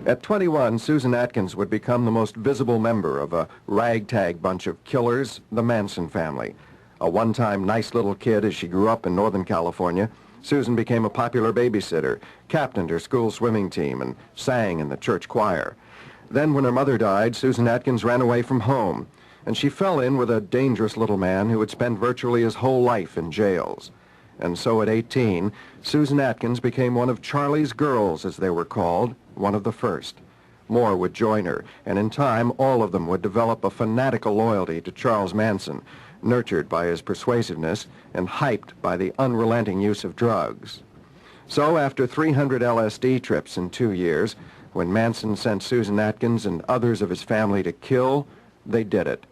At 21, Susan Atkins would become the most visible member of a ragtag bunch of killers, the Manson family. A one-time nice little kid as she grew up in Northern California, Susan became a popular babysitter, captained her school swimming team, and sang in the church choir. Then when her mother died, Susan Atkins ran away from home, and she fell in with a dangerous little man who had spent virtually his whole life in jails. And so at 18, Susan Atkins became one of Charlie's girls, as they were called, one of the first. More would join her, and in time, all of them would develop a fanatical loyalty to Charles Manson, nurtured by his persuasiveness and hyped by the unrelenting use of drugs. So after 300 LSD trips in 2 years, when Manson sent Susan Atkins and others of his family to kill, they did it.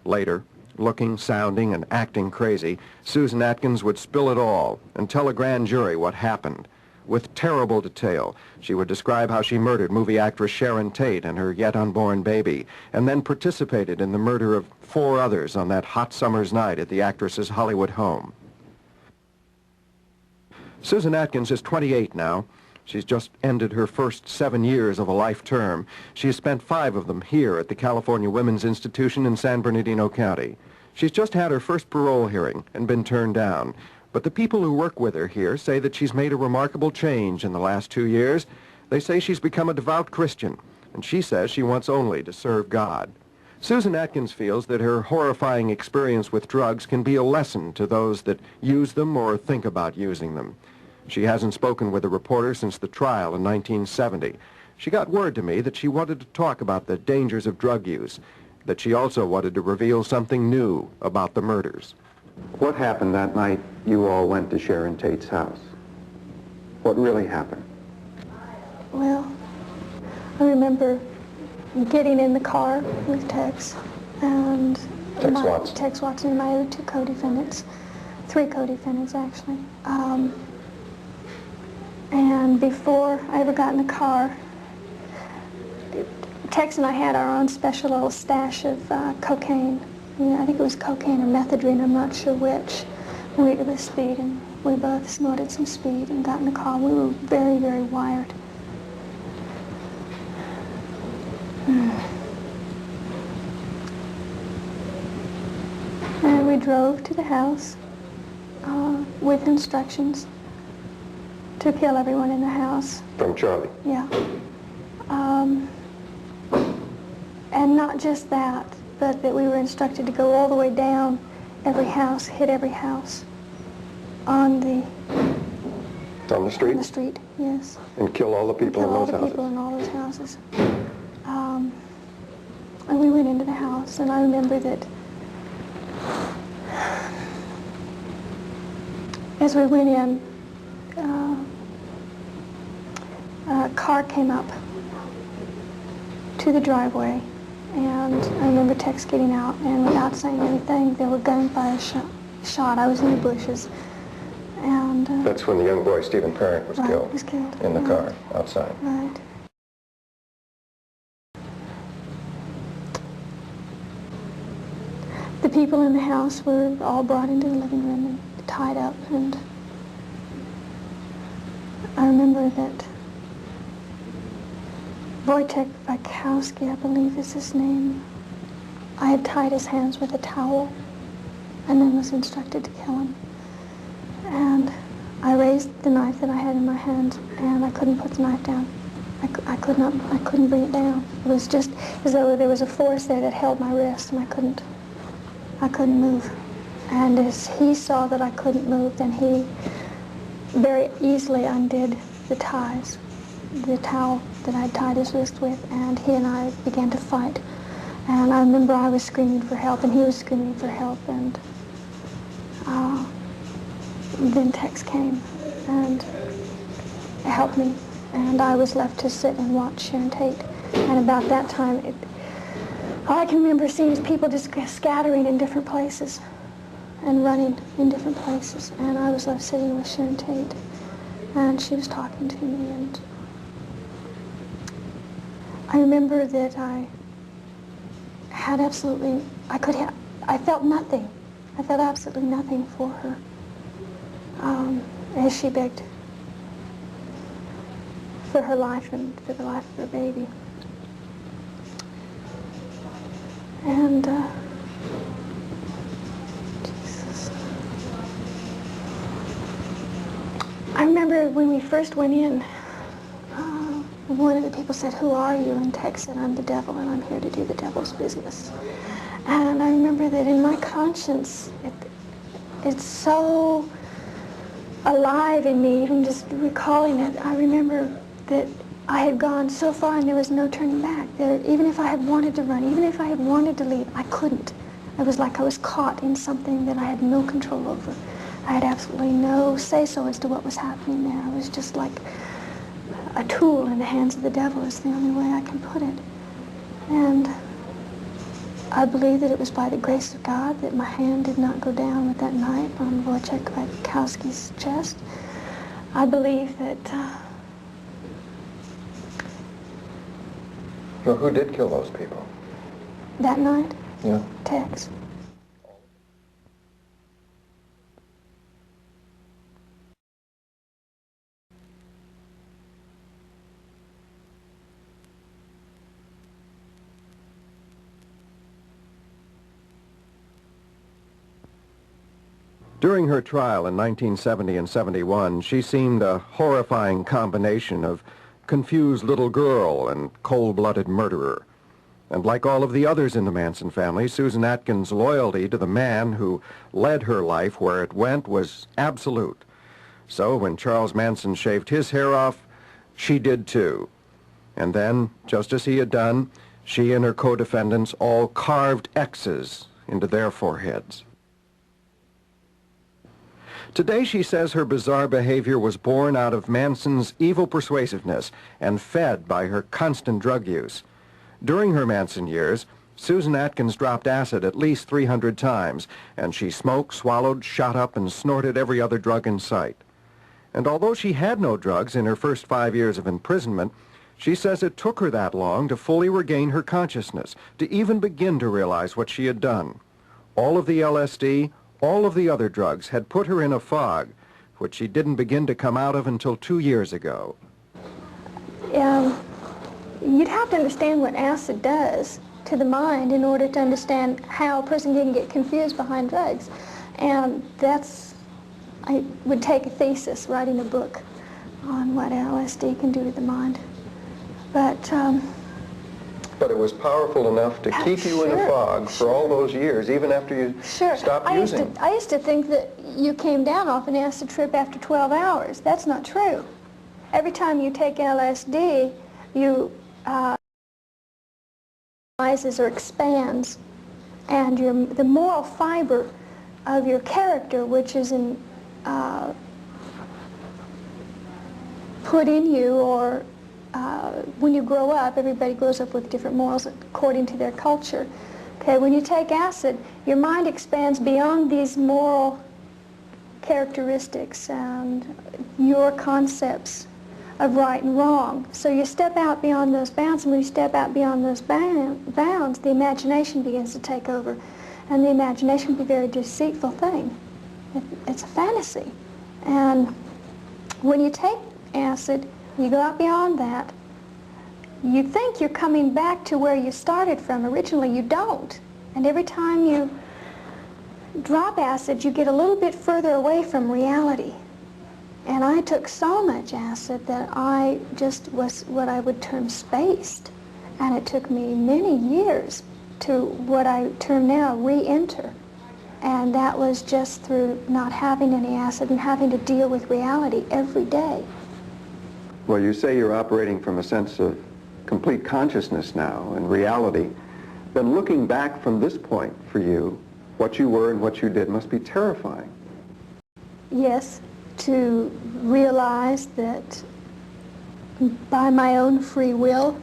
Later, looking, sounding, and acting crazy, Susan Atkins would spill it all and tell a grand jury what happened. With terrible detail, she would describe how she murdered movie actress Sharon Tate and her yet-unborn baby, and then participated in the murder of 4 others on that hot summer's night at the actress's Hollywood home. Susan Atkins is 28 now. She's just ended her first 7 years of a life term. She has spent 5 of them here at the California Women's Institution in San Bernardino County. She's just had her first parole hearing and been turned down. But the people who work with her here say that she's made a remarkable change in the last 2 years. They say she's become a devout Christian, and she says she wants only to serve God. Susan Atkins feels that her horrifying experience with drugs can be a lesson to those that use them or think about using them. She hasn't spoken with a reporter since the trial in 1970. She got word to me that she wanted to talk about the dangers of drug use, that she also wanted to reveal something new about the murders. What happened that night you all went to Sharon Tate's house? What really happened? Well, I remember getting in the car with Tex and Tex Watson and my other 2 co-defendants, 3 co-defendants actually. And before I ever got in the car, Tex and I had our own special little stash of cocaine. I think it was cocaine or methadone, I'm not sure which. It was speed, and we both snorted some speed and got in the car. We were very, very wired. And we drove to the house with instructions to kill everyone in the house. From Charlie? Yeah. And not just that, but that we were instructed to go all the way down every house, hit every house on the street? On the street, yes. And kill all the people in those houses? Kill all the people in all those houses. And we went into the house, and I remember that as we went in, a car came up to the driveway, and I remember Tex getting out, and without saying anything, they were gunfire shot. I was in the bushes, and that's when the young boy Stephen Parent was killed. Was killed in the car outside. Right. The people in the house were all brought into the living room and tied up, and I remember that Wojtek Wachowski, I believe is his name, I had tied his hands with a towel and then was instructed to kill him. And I raised the knife that I had in my hand, and I couldn't put the knife down. I couldn't bring it down. It was just as though there was a force there that held my wrist, and I couldn't move. And as he saw that I couldn't move, then he very easily undid the ties, the towel that I tied his wrist with, and he and I began to fight. And I remember I was screaming for help, and he was screaming for help, and then Tex came and helped me, and I was left to sit and watch Sharon Tate. And about that time, all I can remember seeing is people just scattering in different places and running in different places, and I was left sitting with Sharon Tate, and she was talking to me, and I remember that I had absolutely, I felt nothing. I felt absolutely nothing for her as she begged for her life and for the life of her baby. And Jesus. I remember when we first went in, one of the people said, "Who are you?" And Tex said, "I'm the devil, and I'm here to do the devil's business." And I remember that in my conscience, it's so alive in me, even just recalling it. I remember that I had gone so far and there was no turning back. Even if I had wanted to run, even if I had wanted to leave, I couldn't. It was like I was caught in something that I had no control over. I had absolutely no say-so as to what was happening there. I was just like a tool in the hands of the devil, is the only way I can put it. And I believe that it was by the grace of God that my hand did not go down with that knife on Wojciech Kwiatkowski's chest. I believe that... Well, who did kill those people? that night? Yeah. Tex. During her trial in 1970 and 71, she seemed a horrifying combination of confused little girl and cold-blooded murderer. And like all of the others in the Manson family, Susan Atkins' loyalty to the man who led her life where it went was absolute. So when Charles Manson shaved his hair off, she did too. And then, just as he had done, she and her co-defendants all carved X's into their foreheads. Today she says her bizarre behavior was born out of Manson's evil persuasiveness and fed by her constant drug use. During her Manson years, Susan Atkins dropped acid at least 300 times, and she smoked, swallowed, shot up, and snorted every other drug in sight. And although she had no drugs in her first 5 years of imprisonment, she says it took her that long to fully regain her consciousness, to even begin to realize what she had done. All of the LSD, all of the other drugs had put her in a fog, which she didn't begin to come out of until 2 years ago. You'd have to understand what acid does to the mind in order to understand how a person can get confused behind drugs. And I would take a thesis, writing a book on what LSD can do to the mind. But it was powerful enough to keep you in a fog for all those years, even after you stopped using. I used to think that you came down off an acid trip after 12 hours. That's not true. Every time you take LSD, you rises or expands, and the moral fiber of your character, which is put in you, or when you grow up, everybody grows up with different morals according to their culture. Okay, when you take acid, your mind expands beyond these moral characteristics and your concepts of right and wrong. So you step out beyond those bounds, and when you step out beyond those bounds, the imagination begins to take over. And the imagination can be a very deceitful thing. It's a fantasy. And when you take acid, you go out beyond that, you think you're coming back to where you started from. Originally, you don't. And every time you drop acid, you get a little bit further away from reality. And I took so much acid that I just was what I would term spaced. And it took me many years to what I term now re-enter. And that was just through not having any acid and having to deal with reality every day. Well, you say you're operating from a sense of complete consciousness now and reality. Then looking back from this point for you, what you were and what you did must be terrifying. Yes, to realize that by my own free will,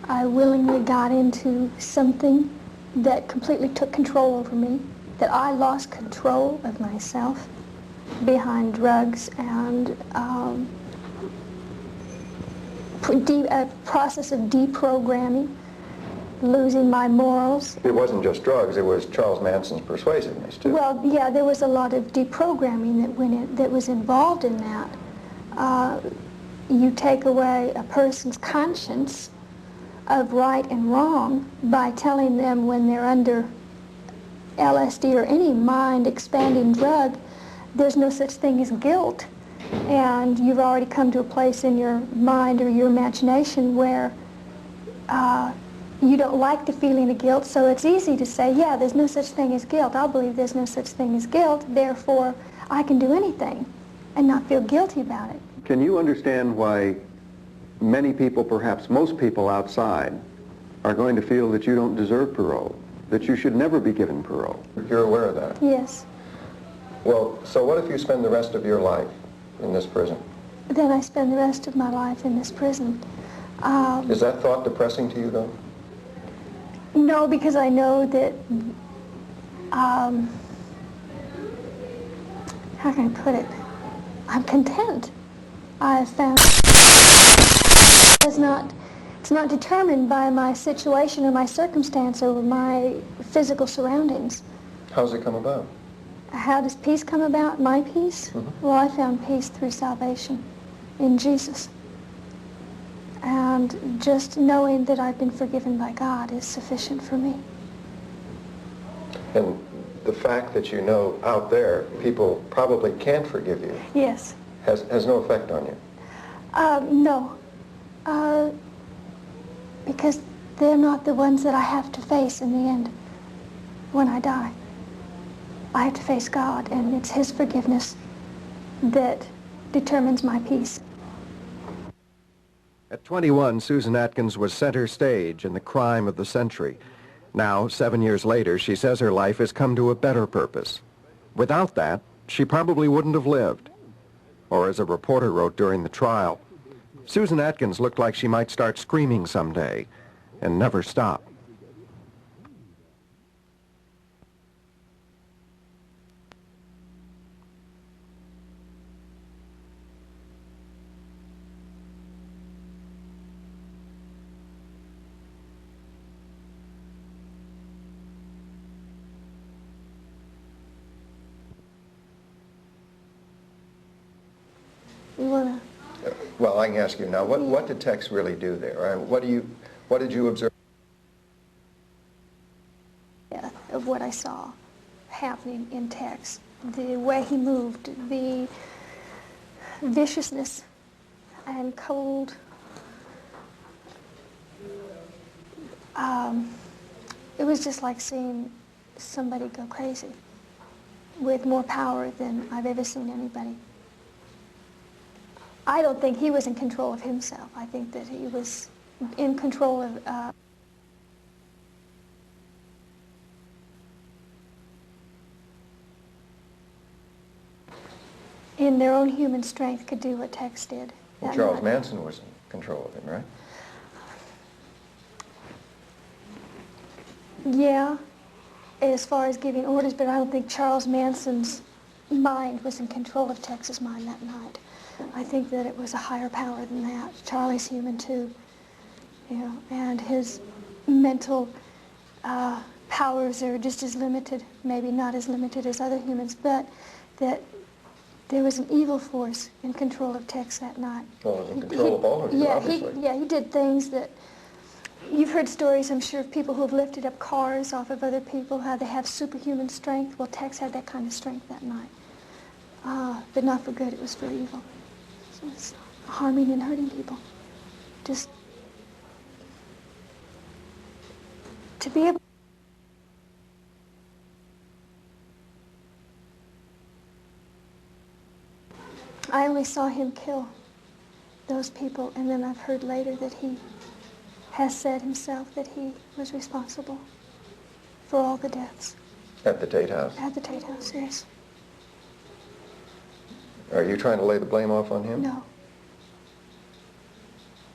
I willingly got into something that completely took control over me, that I lost control of myself behind drugs and a process of deprogramming, losing my morals. It wasn't just drugs, it was Charles Manson's persuasiveness, too. Well, yeah, there was a lot of deprogramming that was involved in that. you take away a person's conscience of right and wrong by telling them when they're under LSD or any mind-expanding drug, there's no such thing as guilt. And you've already come to a place in your mind or your imagination where you don't like the feeling of guilt, so it's easy to say, yeah, there's no such thing as guilt. I'll believe there's no such thing as guilt, therefore I can do anything and not feel guilty about it. Can you understand why many people, perhaps most people outside, are going to feel that you don't deserve parole, that you should never be given parole? You're aware of that? Yes. Well, so what if you spend the rest of your life in this prison? Then I spend the rest of my life in this prison. Is that thought depressing to you, though? No, because I know that, how can I put it? I'm content. I've found it's not determined by my situation or my circumstance or my physical surroundings. How's it come about? How does peace come about? My peace? Mm-hmm. Well, I found peace through salvation in Jesus. And just knowing that I've been forgiven by God is sufficient for me. And the fact that you know out there people probably can't forgive you Yes. has no effect on you? No. Because they're not the ones that I have to face in the end when I die. I have to face God, and it's His forgiveness that determines my peace. At 21, Susan Atkins was center stage in the crime of the century. Now, 7 years later, she says her life has come to a better purpose. Without that, she probably wouldn't have lived. Or as a reporter wrote during the trial, Susan Atkins looked like she might start screaming someday and never stop. You wanna? Well, I can ask you now, what did Tex really do there? What did you observe? Yeah, of what I saw happening in Tex, the way he moved, the viciousness and cold. It was just like seeing somebody go crazy with more power than I've ever seen anybody. I don't think he was in control of himself. I think that he was in control of in their own human strength could do what Tex did. Well, Charles Manson was in control of him, right? Yeah, as far as giving orders, but I don't think Charles Manson's mind was in control of Tex's mind that night. I think that it was a higher power than that. Charlie's human too, you know, and his mental powers are just as limited, maybe not as limited as other humans, but that there was an evil force in control of Tex that night. Well, it was in control of all of you, obviously. He did things that, you've heard stories, I'm sure, of people who have lifted up cars off of other people, how they have superhuman strength. Well, Tex had that kind of strength that night. But not for good, it was for evil. So it's harming and hurting people. Just to be able I only saw him kill those people, and then I've heard later that he has said himself that he was responsible for all the deaths. At the Tate house? At the Tate house, yes. Are you trying to lay the blame off on him? No.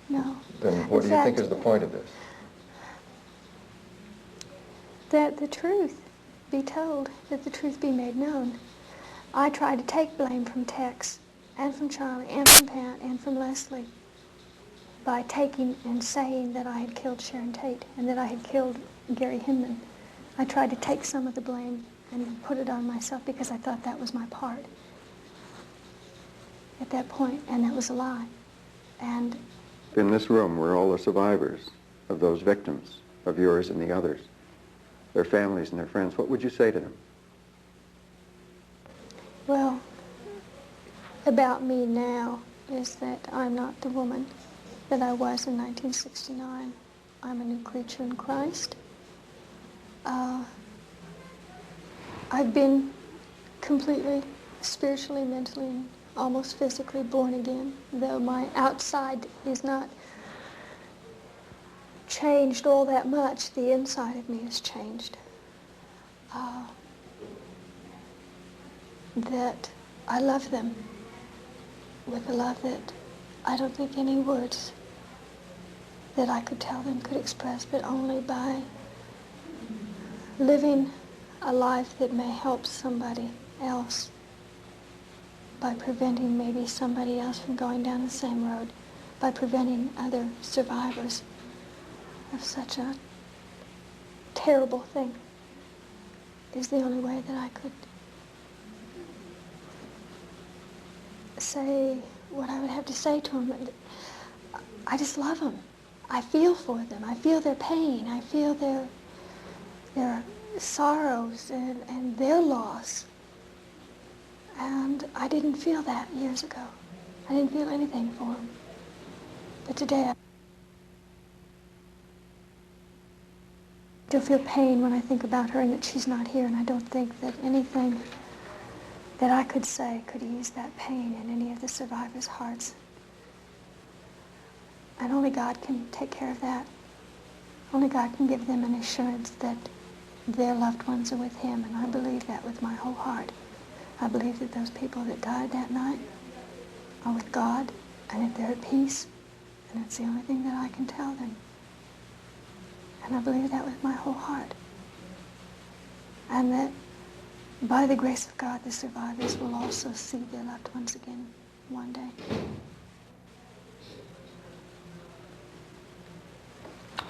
No. Then what do you think is the point of this? That the truth be told, that the truth be made known. I tried to take blame from Tex and from Charlie and from Pat and from Leslie by taking and saying that I had killed Sharon Tate and that I had killed Gary Hinman. I tried to take some of the blame and put it on myself because I thought that was my part at that point, and that was a lie. And in this room were all the survivors of those victims, of yours and the others, their families and their friends. What would you say to them? well, about me now is that I'm not the woman that I was in 1969. I'm a new creature in Christ. I've been completely spiritually, mentally, and almost physically born again, though my outside is not changed all that much. The inside of me has changed. That I love them with a love that I don't think any words that I could tell them could express, but only by living a life that may help somebody else, by preventing maybe somebody else from going down the same road, by preventing other survivors of such a terrible thing, is the only way that I could say what I would have to say to them. I just love them. I feel for them. I feel their pain. I feel their sorrows and their loss. And I didn't feel that years ago. I didn't feel anything for them. But today I still feel pain when I think about her and that she's not here, and I don't think that anything that I could say could ease that pain in any of the survivors' hearts. And only God can take care of that. Only God can give them an assurance that their loved ones are with Him, and I believe that with my whole heart. I believe that those people that died that night are with God, and that they're at peace, and that's the only thing that I can tell them. And I believe that with my whole heart. And that by the grace of God, the survivors will also see their loved ones again one day.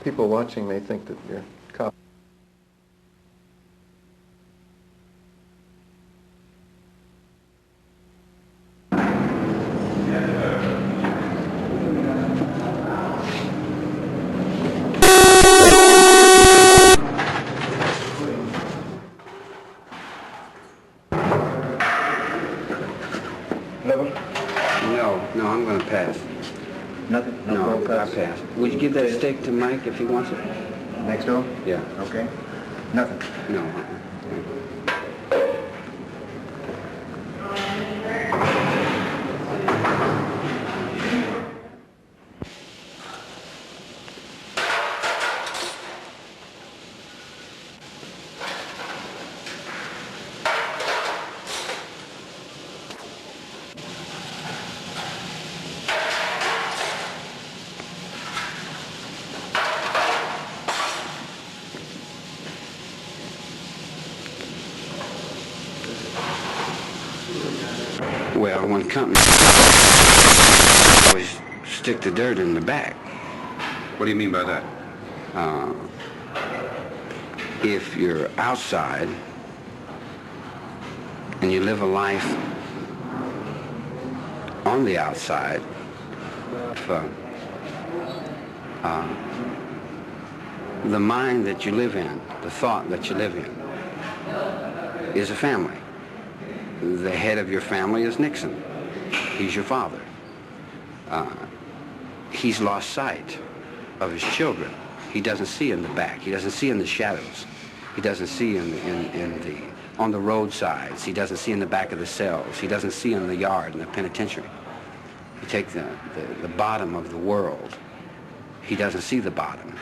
People watching may think that you're cop. Level? No, I'm going to pass. Nothing? No, I pass? pass. Would you give that steak to Mike if he wants it? Next door? Yeah. Okay. Nothing? No. Well, one company always stick the dirt in the back. What do you mean by that? If you're outside and you live a life on the outside, the mind that you live in, the thought that you live in, is a family. The head of your family is Nixon. He's your father. He's lost sight of his children. He doesn't see in the back. He doesn't see in the shadows. He doesn't see on the roadsides. He doesn't see in the back of the cells. He doesn't see in the yard in the penitentiary. You take the bottom of the world. He doesn't see the bottom.